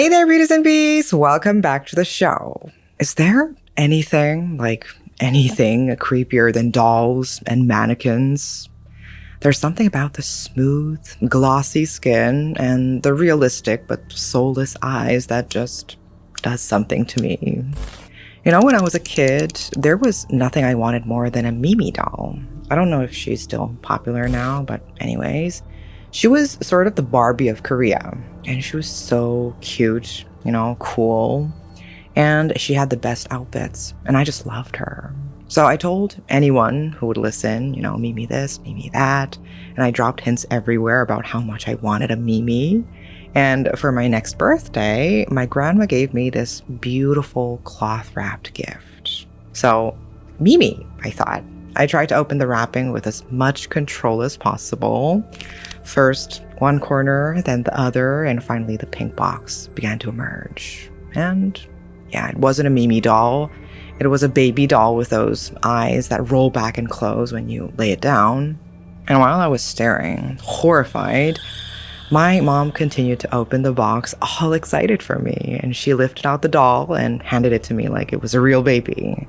Hey there, beauties and bees! Welcome back to the show. Is there anything creepier than dolls and mannequins? There's something about the smooth, glossy skin and the realistic but soulless eyes that just does something to me. You know, when I was a kid, there was nothing I wanted more than a Mimi doll. I don't know if she's still popular now, but anyways, she was sort of the Barbie of Korea, and she was so cute, cool, and she had the best outfits, and I just loved her. So I told anyone who would listen, Mimi this, Mimi that, and I dropped hints everywhere about how much I wanted a Mimi. And for my next birthday, my grandma gave me this beautiful cloth-wrapped gift. So, Mimi, I thought. I tried to open the wrapping with as much control as possible. First one corner, then the other, and finally the pink box began to emerge. And yeah, it wasn't a Mimi doll. It was a baby doll with those eyes that roll back and close when you lay it down. And while I was staring, horrified, my mom continued to open the box, all excited for me, and she lifted out the doll and handed it to me like it was a real baby.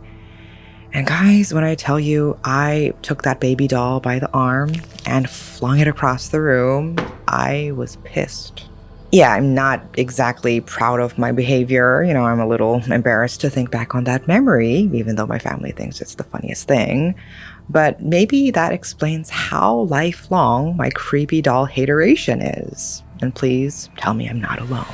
And guys, when I tell you I took that baby doll by the arm and flung it across the room, I was pissed. Yeah, I'm not exactly proud of my behavior. I'm a little embarrassed to think back on that memory, even though my family thinks it's the funniest thing. But maybe that explains how lifelong my creepy doll hateration is. And please tell me I'm not alone.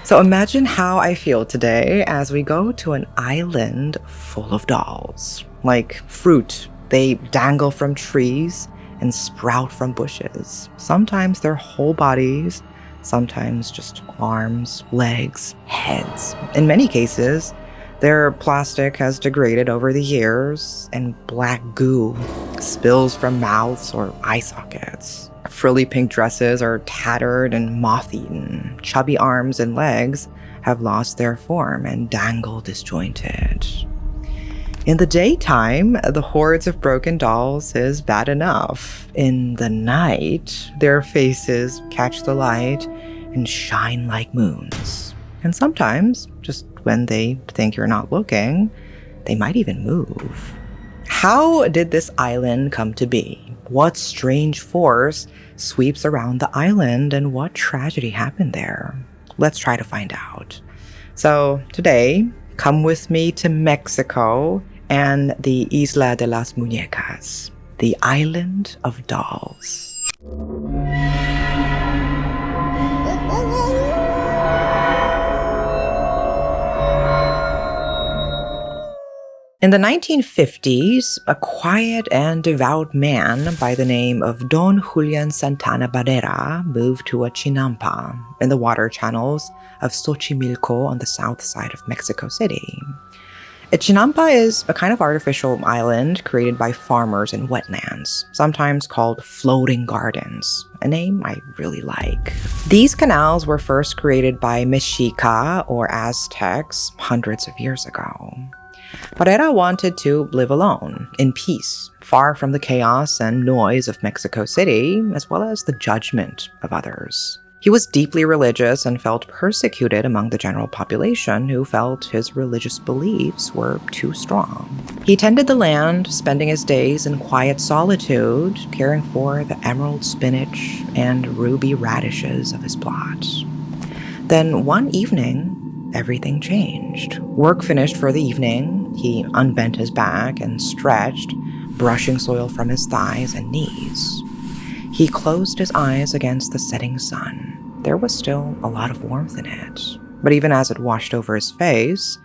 So imagine how I feel today as we go to an island full of dolls. Like fruit, they dangle from trees and sprout from bushes. Sometimes they're whole bodies, sometimes just arms, legs, heads. In many cases, their plastic has degraded over the years, and black goo spills from mouths or eye sockets. Frilly pink dresses are tattered and moth-eaten. Chubby arms and legs have lost their form and dangle disjointed. In the daytime, the hordes of broken dolls is bad enough. In the night, their faces catch the light and shine like moons. And sometimes, just when they think you're not looking, they might even move. How did this island come to be? What strange force sweeps around the island, and what tragedy happened there? Let's try to find out. So today, come with me to Mexico and the Isla de las Muñecas, the island of dolls. In the 1950s, a quiet and devout man by the name of Don Julian Santana Barrera moved to a chinampa in the water channels of Xochimilco on the south side of Mexico City. A chinampa is a kind of artificial island created by farmers in wetlands, sometimes called floating gardens, a name I really like. These canals were first created by Mexica or Aztecs hundreds of years ago. Barrera wanted to live alone, in peace, far from the chaos and noise of Mexico City, as well as the judgment of others. He was deeply religious and felt persecuted among the general population who felt his religious beliefs were too strong. He tended the land, spending his days in quiet solitude, caring for the emerald spinach and ruby radishes of his plot. Then one evening, everything changed. Work finished for the evening. He unbent his back and stretched, brushing soil from his thighs and knees. He closed his eyes against the setting sun. There was still a lot of warmth in it, but even as it washed over his face,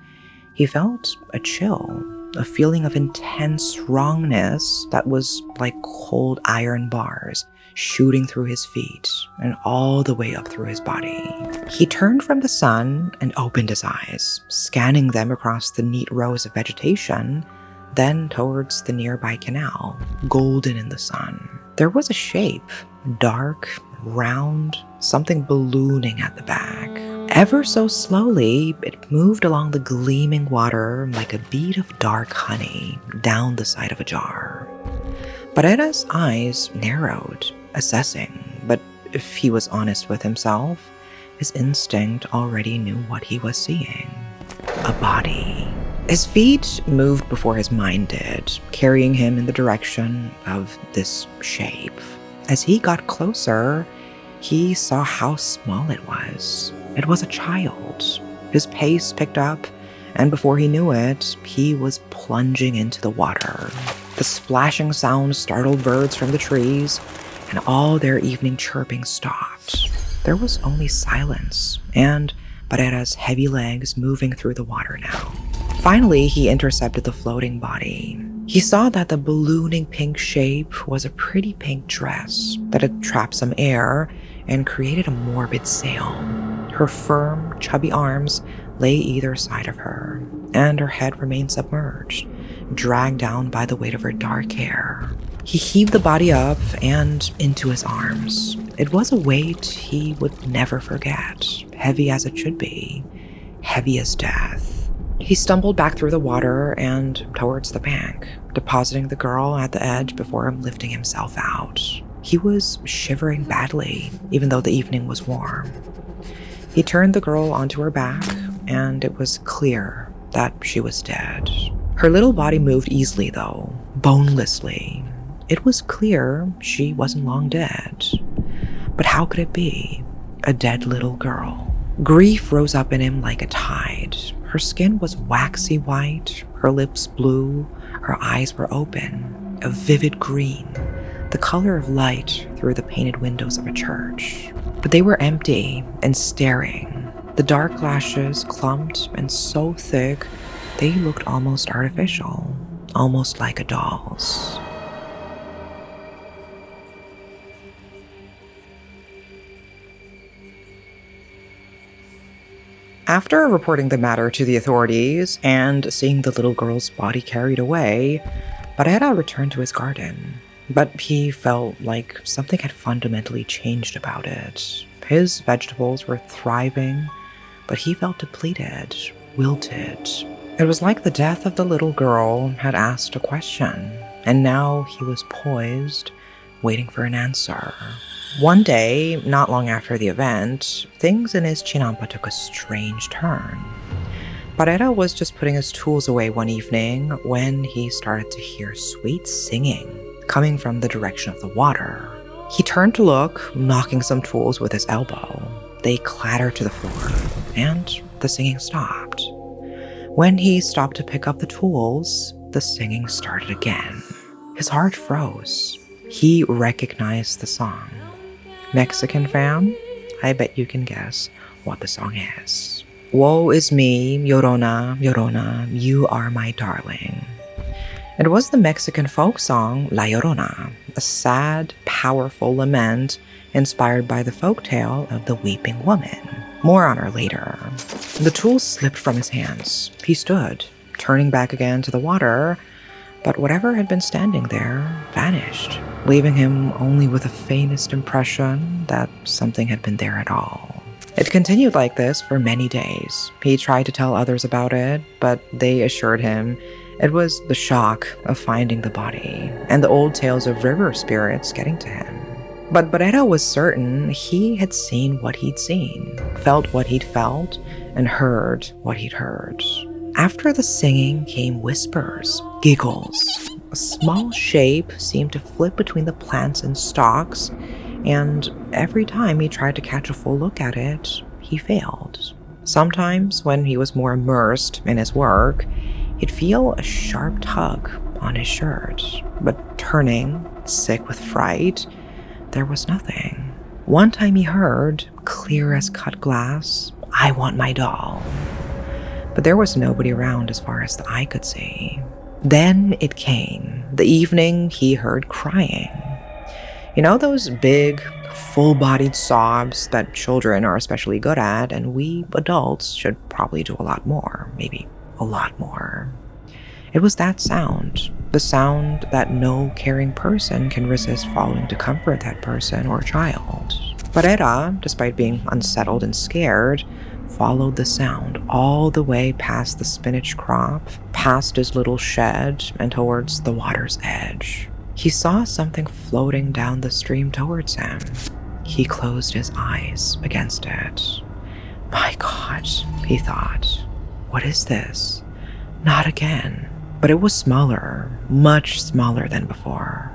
he felt a chill, a feeling of intense wrongness that was like cold iron bars shooting through his feet and all the way up through his body. He turned from the sun and opened his eyes, scanning them across the neat rows of vegetation, then towards the nearby canal, golden in the sun. There was a shape, dark, round, something ballooning at the back. Ever so slowly, it moved along the gleaming water like a bead of dark honey down the side of a jar. Barrera's eyes narrowed, assessing, but if he was honest with himself, His instinct already knew what he was seeing. A body. His feet moved before his mind did, carrying him in the direction of this shape. As he got closer, he saw how small it was. It was a child. His pace picked up, and before he knew it, he was plunging into the water. The splashing sound startled birds from the trees, and all their evening chirping stopped. There was only silence, and Barrera's heavy legs moving through the water now. Finally, he intercepted the floating body. He saw that the ballooning pink shape was a pretty pink dress that had trapped some air and created a morbid sail. Her firm, chubby arms lay either side of her, and her head remained submerged, dragged down by the weight of her dark hair. He heaved the body up and into his arms. It was a weight he would never forget, heavy as it should be, heavy as death. He stumbled back through the water and towards the bank, depositing the girl at the edge before lifting himself out. He was shivering badly, even though the evening was warm. He turned the girl onto her back, and it was clear that she was dead. Her little body moved easily, though, bonelessly. It was clear she wasn't long dead. But how could it be? A dead little girl. Grief rose up in him like a tide. Her skin was waxy white, her lips blue, her eyes were open, a vivid green, the color of light through the painted windows of a church. But they were empty and staring. The dark lashes clumped and so thick, they looked almost artificial, almost like a doll's. After reporting the matter to the authorities and seeing the little girl's body carried away, Barrera returned to his garden. But he felt like something had fundamentally changed about it. His vegetables were thriving, but he felt depleted, wilted. It was like the death of the little girl had asked a question, and now he was poised, waiting for an answer. One day, not long after the event, things in his chinampa took a strange turn. Barrera was just putting his tools away one evening when he started to hear sweet singing coming from the direction of the water. He turned to look, knocking some tools with his elbow. They clattered to the floor, and the singing stopped. When he stopped to pick up the tools, the singing started again. His heart froze. He recognized the song. Mexican fam? I bet you can guess what the song is. Woe is me, Llorona, Llorona, you are my darling. It was the Mexican folk song La Llorona, a sad, powerful lament inspired by the folktale of the weeping woman. More on her later. The tool slipped from his hands. He stood, turning back again to the water, but whatever had been standing there vanished, leaving him only with the faintest impression that something had been there at all. It continued like this for many days. He tried to tell others about it, but they assured him it was the shock of finding the body and the old tales of river spirits getting to him. But Barrera was certain he had seen what he'd seen, felt what he'd felt, and heard what he'd heard. After the singing came whispers, giggles. A small shape seemed to flit between the plants and stalks, and every time he tried to catch a full look at it, he failed. Sometimes, when he was more immersed in his work, he'd feel a sharp tug on his shirt, but turning, sick with fright, there was nothing. One time he heard, clear as cut glass, "I want my doll." But there was nobody around as far as the eye could see. Then it came, the evening he heard crying. You know those big, full-bodied sobs that children are especially good at, and we adults should probably do a lot more, maybe a lot more. It was that sound, the sound that no caring person can resist following to comfort that person or child. Barrera, despite being unsettled and scared, followed the sound all the way past the spinach crop, past his little shed, and towards the water's edge. He saw something floating down the stream towards him. He closed his eyes against it. My God, he thought. What is this? Not again. But it was smaller, much smaller than before.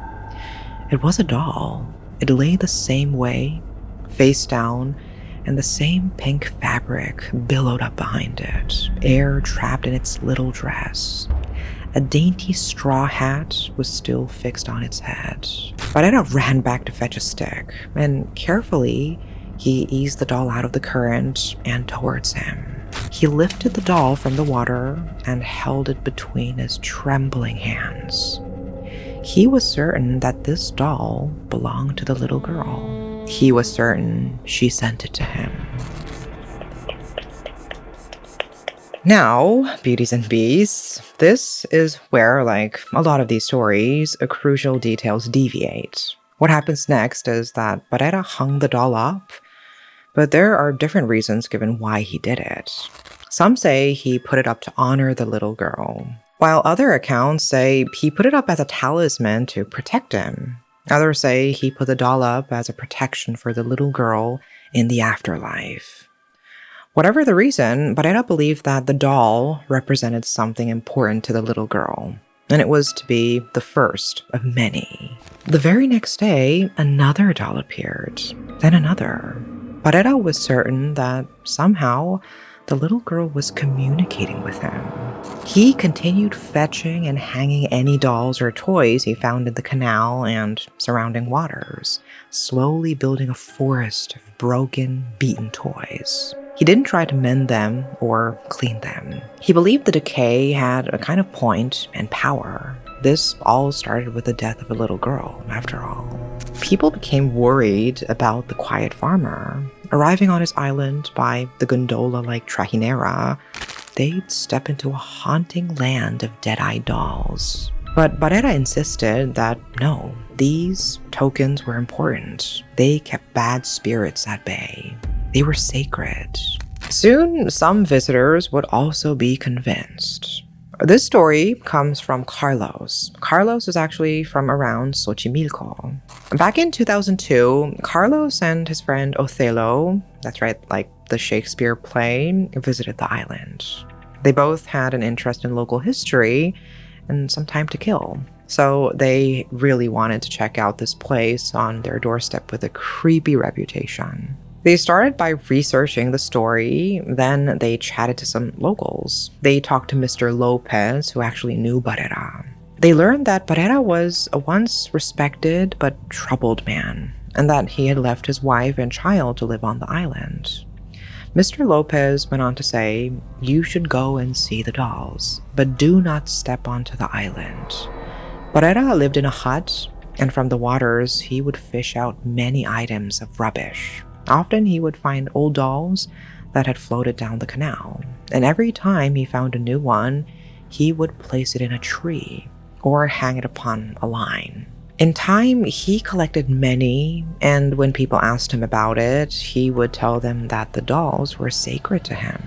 It was a doll. It lay the same way, face down, and the same pink fabric billowed up behind it, air trapped in its little dress. A dainty straw hat was still fixed on its head. Barrera ran back to fetch a stick, and carefully, he eased the doll out of the current and towards him. He lifted the doll from the water and held it between his trembling hands. He was certain that this doll belonged to the little girl. He was certain she sent it to him. Now, beauties and beasts, this is where, like a lot of these stories, crucial details deviate. What happens next is that Barrera hung the doll up, but there are different reasons given why he did it. Some say he put it up to honor the little girl, while other accounts say he put it up as a talisman to protect him. Others say he put the doll up as a protection for the little girl in the afterlife. Whatever the reason, Barrera believed that the doll represented something important to the little girl, and it was to be the first of many. The very next day, another doll appeared, then another. Barrera was certain that somehow the little girl was communicating with him. He continued fetching and hanging any dolls or toys he found in the canal and surrounding waters, slowly building a forest of broken, beaten toys. He didn't try to mend them or clean them. He believed the decay had a kind of point and power. This all started with the death of a little girl, after all. People became worried about the quiet farmer. Arriving on his island by the gondola-like trajinera, they'd step into a haunting land of dead-eyed dolls. But Barrera insisted that no, these tokens were important. They kept bad spirits at bay. They were sacred. Soon, some visitors would also be convinced. This story comes from Carlos. Carlos is actually from around Xochimilco. Back in 2002, Carlos and his friend Othello, that's right, like the Shakespeare play, visited the island. They both had an interest in local history and some time to kill. So they really wanted to check out this place on their doorstep with a creepy reputation. They started by researching the story, then they chatted to some locals. They talked to Mr. Lopez, who actually knew Barrera. They learned that Barrera was a once respected but troubled man, and that he had left his wife and child to live on the island. Mr. Lopez went on to say, "You should go and see the dolls, but do not step onto the island." Barrera lived in a hut, and from the waters he would fish out many items of rubbish. Often he would find old dolls that had floated down the canal, and every time he found a new one, he would place it in a tree or hang it upon a line. In time, he collected many, and when people asked him about it, he would tell them that the dolls were sacred to him,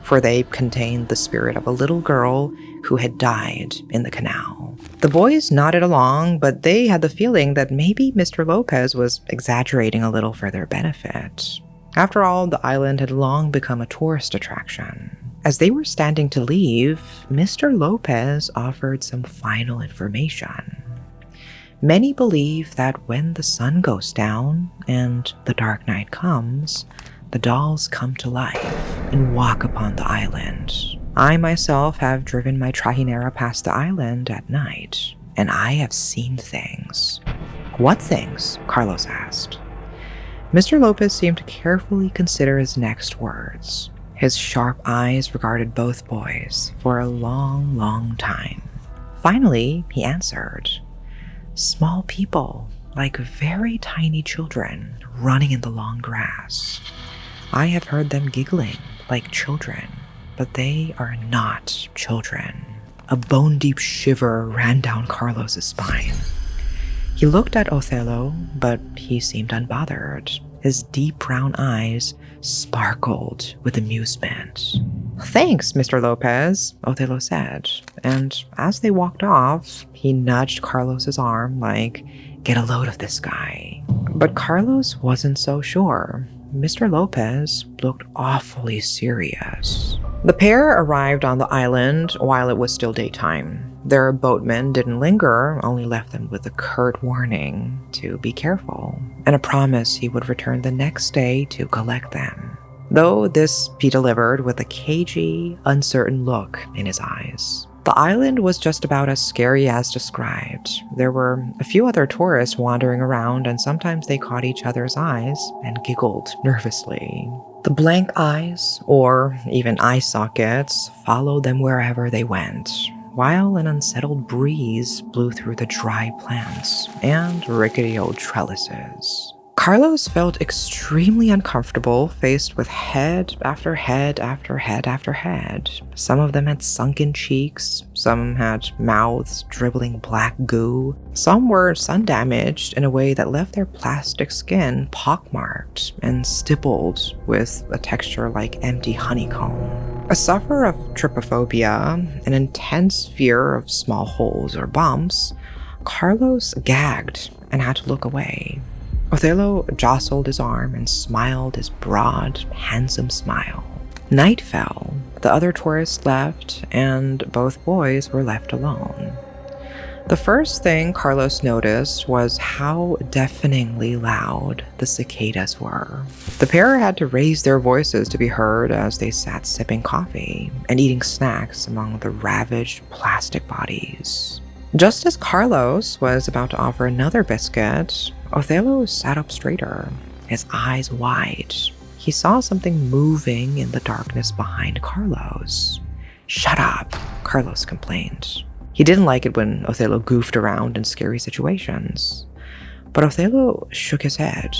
for they contained the spirit of a little girl who had died in the canal. The boys nodded along, but they had the feeling that maybe Mr. Lopez was exaggerating a little for their benefit. After all, the island had long become a tourist attraction. As they were standing to leave, Mr. Lopez offered some final information. Many believe that when the sun goes down and the dark night comes, the dolls come to life and walk upon the island. I myself have driven my trajinera past the island at night, and I have seen things. What things? Carlos asked. Mr. Lopez seemed to carefully consider his next words. His sharp eyes regarded both boys for a long, long time. Finally, he answered, "Small people, like very tiny children, running in the long grass. I have heard them giggling like children, but they are not children." A bone-deep shiver ran down Carlos's spine. He looked at Othello, but he seemed unbothered. His deep brown eyes sparkled with amusement. "Thanks, Mr. Lopez," Othello said, and as they walked off, he nudged Carlos's arm like, "Get a load of this guy." But Carlos wasn't so sure. Mr. Lopez looked awfully serious. The pair arrived on the island while it was still daytime. Their boatman didn't linger, only left them with a curt warning to be careful, and a promise he would return the next day to collect them. Though this he delivered with a cagey, uncertain look in his eyes. The island was just about as scary as described. There were a few other tourists wandering around, and sometimes they caught each other's eyes and giggled nervously. The blank eyes, or even eye sockets, followed them wherever they went, while an unsettled breeze blew through the dry plants and rickety old trellises. Carlos felt extremely uncomfortable, faced with head after head after head after head. Some of them had sunken cheeks, some had mouths dribbling black goo, some were sun-damaged in a way that left their plastic skin pockmarked and stippled with a texture like empty honeycomb. A sufferer of trypophobia, an intense fear of small holes or bumps, Carlos gagged and had to look away. Othello jostled his arm and smiled his broad, handsome smile. Night fell, the other tourists left, and both boys were left alone. The first thing Carlos noticed was how deafeningly loud the cicadas were. The pair had to raise their voices to be heard as they sat sipping coffee and eating snacks among the ravaged plastic bodies. Just as Carlos was about to offer another biscuit, Othello sat up straighter, his eyes wide. He saw something moving in the darkness behind Carlos. "Shut up," Carlos complained. He didn't like it when Othello goofed around in scary situations. But Othello shook his head.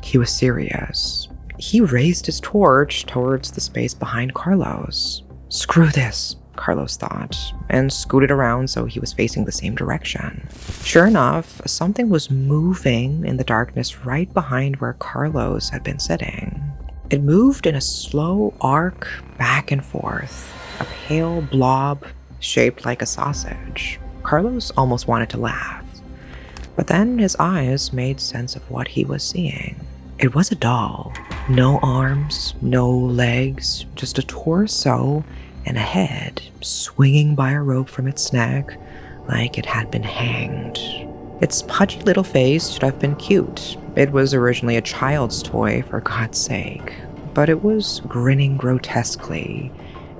He was serious. He raised his torch towards the space behind Carlos. "Screw this," Carlos thought, and scooted around so he was facing the same direction. Sure enough, something was moving in the darkness right behind where Carlos had been sitting. It moved in a slow arc back and forth, a pale blob shaped like a sausage. Carlos almost wanted to laugh, but then his eyes made sense of what he was seeing. It was a doll. No arms, no legs, just a torso and a head swinging by a rope from its neck like it had been hanged. Its pudgy little face should have been cute. It was originally a child's toy, for God's sake, but it was grinning grotesquely.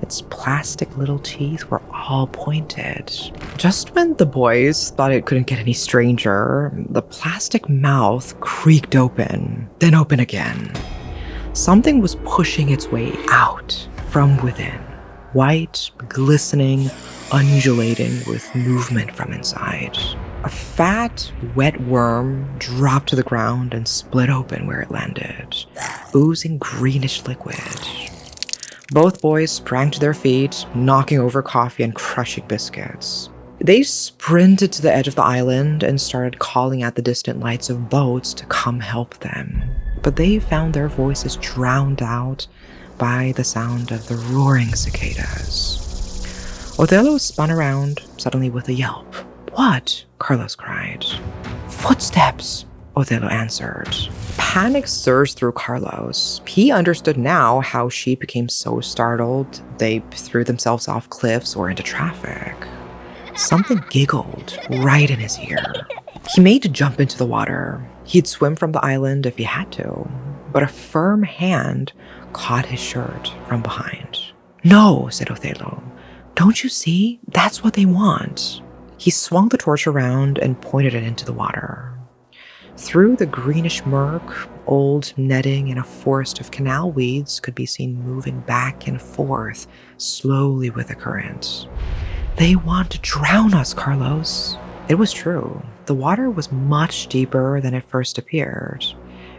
Its plastic little teeth were all pointed. Just when the boys thought it couldn't get any stranger, the plastic mouth creaked open, then open again. Something was pushing its way out from within. White, glistening, undulating with movement from inside. A fat, wet worm dropped to the ground and split open where it landed, oozing greenish liquid. Both boys sprang to their feet, knocking over coffee and crushing biscuits. They sprinted to the edge of the island and started calling at the distant lights of boats to come help them. But they found their voices drowned out by the sound of the roaring cicadas. Othello spun around, suddenly with a yelp. "What?" Carlos cried. "Footsteps," Othello answered. Panic surged through Carlos. He understood now how she became so startled they threw themselves off cliffs or into traffic. Something giggled right in his ear. He made to jump into the water. He'd swim from the island if he had to, but a firm hand caught his shirt from behind. "No," said Othello. "Don't you see? That's what they want." He swung the torch around and pointed it into the water. Through the greenish murk, old netting and a forest of canal weeds could be seen moving back and forth, slowly with the current. "They want to drown us, Carlos." It was true. The water was much deeper than it first appeared,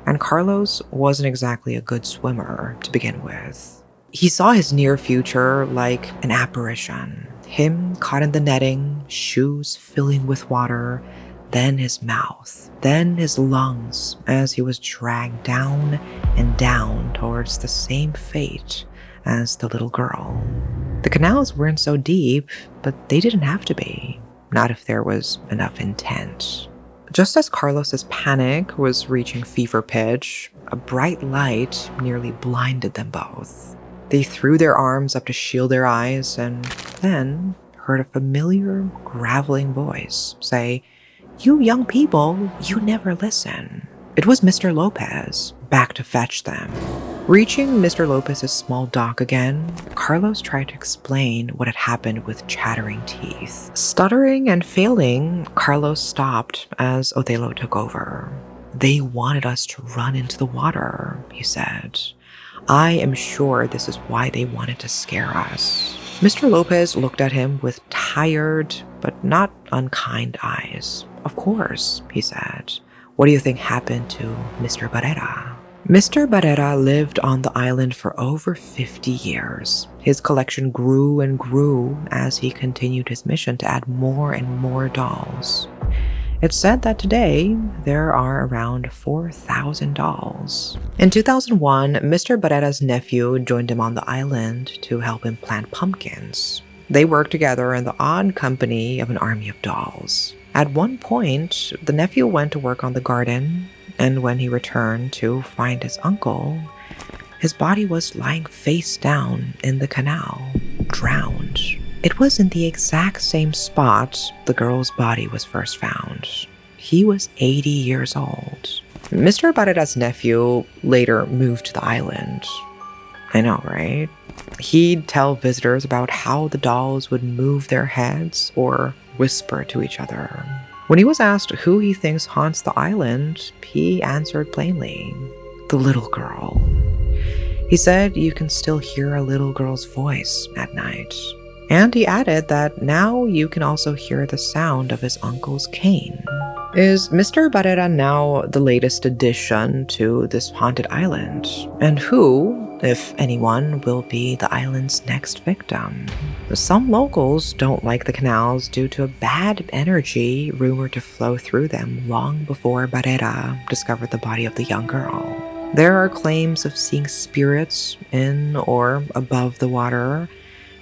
and Carlos wasn't exactly a good swimmer to begin with. He saw his near future like an apparition. Him caught in the netting, shoes filling with water, then his mouth, then his lungs as he was dragged down and down towards the same fate as the little girl. The canals weren't so deep, but they didn't have to be, not if there was enough intent. Just as Carlos's panic was reaching fever pitch, a bright light nearly blinded them both. They threw their arms up to shield their eyes and then heard a familiar, graveling voice say, "You young people, you never listen." It was Mr. Lopez, back to fetch them. Reaching Mr. Lopez's small dock again, Carlos tried to explain what had happened with chattering teeth. Stuttering and failing, Carlos stopped as Othello took over. "They wanted us to run into the water," he said. "I am sure this is why they wanted to scare us." Mr. Lopez looked at him with tired but not unkind eyes. "Of course," he said. "What do you think happened to Mr. Barrera?" Mr. Barrera lived on the island for over 50 years. His collection grew and grew as he continued his mission to add more and more dolls. It's said that today, there are around 4,000 dolls. In 2001, Mr. Barrera's nephew joined him on the island to help him plant pumpkins. They worked together in the odd company of an army of dolls. At one point, the nephew went to work on the garden, and when he returned to find his uncle, his body was lying face down in the canal, drowned. It was in the exact same spot the girl's body was first found. He was 80 years old. Mr. Barrera's nephew later moved to the island. I know, right? He'd tell visitors about how the dolls would move their heads or whisper to each other. When he was asked who he thinks haunts the island, he answered plainly, "The little girl." He said you can still hear a little girl's voice at night. And he added that now you can also hear the sound of his uncle's cane. Is Mr. Barrera now the latest addition to this haunted island? And who, if anyone, will be the island's next victim? Some locals don't like the canals due to a bad energy rumored to flow through them long before Barrera discovered the body of the young girl. There are claims of seeing spirits in or above the water,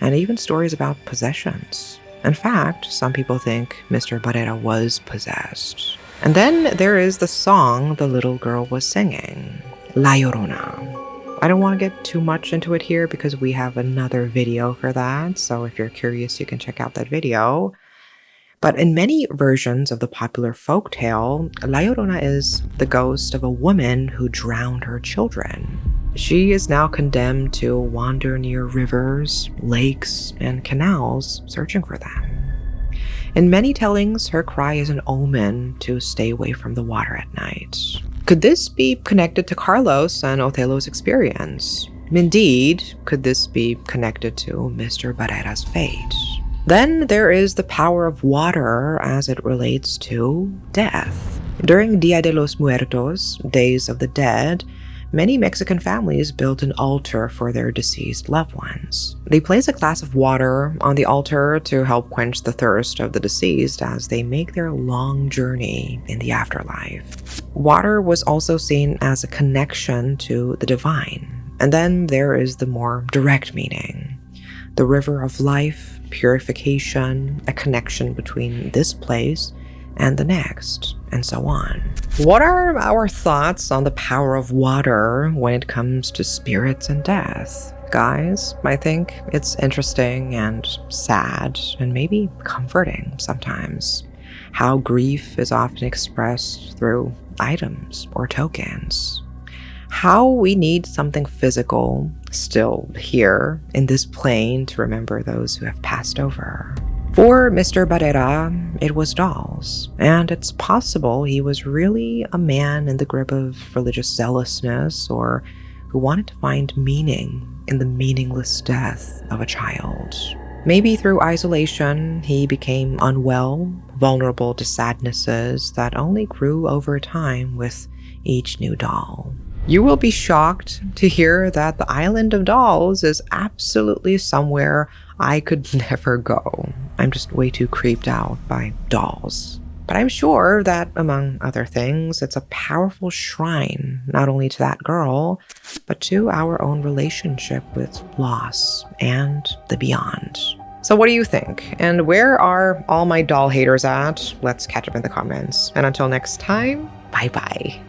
and even stories about possessions. In fact, some people think Mr. Barrera was possessed. And then there is the song the little girl was singing, La Llorona. I don't want to get too much into it here because we have another video for that, so if you're curious, you can check out that video. But in many versions of the popular folktale, La Llorona is the ghost of a woman who drowned her children. She is now condemned to wander near rivers, lakes, and canals searching for them. In many tellings, her cry is an omen to stay away from the water at night. Could this be connected to Carlos and Othello's experience? Indeed, could this be connected to Mr. Barrera's fate? Then there is the power of water as it relates to death. During Dia de los Muertos, Days of the Dead, many Mexican families built an altar for their deceased loved ones. They place a glass of water on the altar to help quench the thirst of the deceased as they make their long journey in the afterlife. Water was also seen as a connection to the divine. And then there is the more direct meaning. The river of life, purification, a connection between this place and the next, and so on. What are our thoughts on the power of water when it comes to spirits and death? Guys, I think it's interesting and sad and maybe comforting sometimes. How grief is often expressed through items or tokens. How we need something physical still here in this plane to remember those who have passed over. For Mr. Barrera, it was dolls, and it's possible he was really a man in the grip of religious zealousness or who wanted to find meaning in the meaningless death of a child. Maybe through isolation, he became unwell, vulnerable to sadnesses that only grew over time with each new doll. You will be shocked to hear that the island of dolls is absolutely somewhere I could never go. I'm just way too creeped out by dolls. But I'm sure that, among other things, it's a powerful shrine, not only to that girl, but to our own relationship with loss and the beyond. So what do you think? And where are all my doll haters at? Let's catch up in the comments. And until next time, bye-bye.